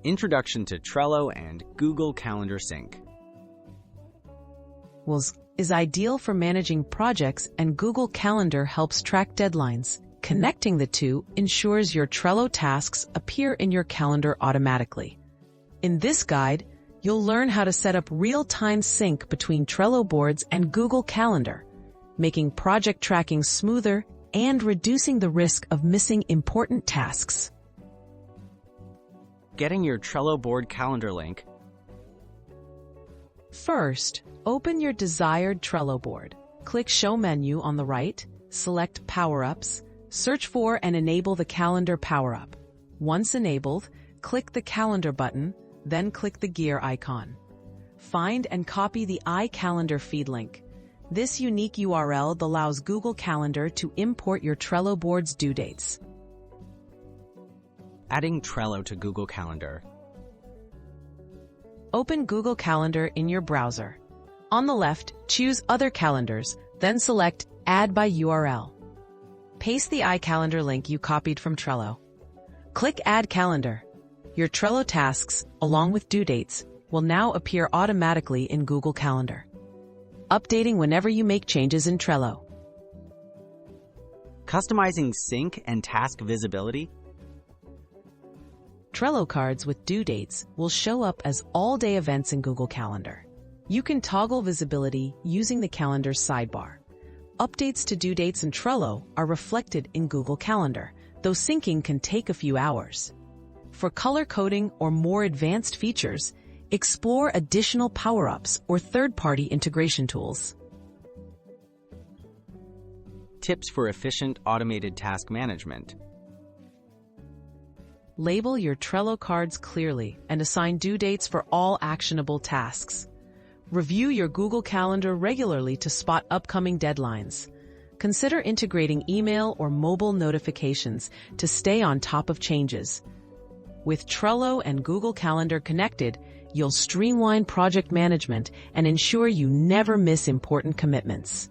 Introduction to Trello and Google Calendar Sync. Is ideal for managing projects, and Google Calendar helps track deadlines. Connecting the two ensures your Trello tasks appear in your calendar automatically. In this guide, you'll learn how to set up real-time sync between Trello boards and Google Calendar, making project tracking smoother and reducing the risk of missing important tasks. Getting your Trello board calendar link. First, open your desired Trello board. Click Show menu on the right, select Power-Ups, search for and enable the Calendar Power-Up. Once enabled, click the Calendar button, then click the gear icon. Find and copy the iCalendar feed link. This unique URL allows Google Calendar to import your Trello board's due dates. Adding Trello to Google Calendar. Open Google Calendar in your browser. On the left, choose Other Calendars, then select Add by URL. Paste the iCalendar link you copied from Trello. Click Add Calendar. Your Trello tasks, along with due dates, will now appear automatically in Google Calendar, updating whenever you make changes in Trello. Customizing sync and task visibility. Trello cards with due dates will show up as all-day events in Google Calendar. You can toggle visibility using the Calendar sidebar. Updates to due dates in Trello are reflected in Google Calendar, though syncing can take a few hours. For color coding or more advanced features, explore additional Power-Ups or third-party integration tools. Tips for efficient automated task management. Label your Trello cards clearly and assign due dates for all actionable tasks. Review your Google Calendar regularly to spot upcoming deadlines. Consider integrating email or mobile notifications to stay on top of changes. With Trello and Google Calendar connected, you'll streamline project management and ensure you never miss important commitments.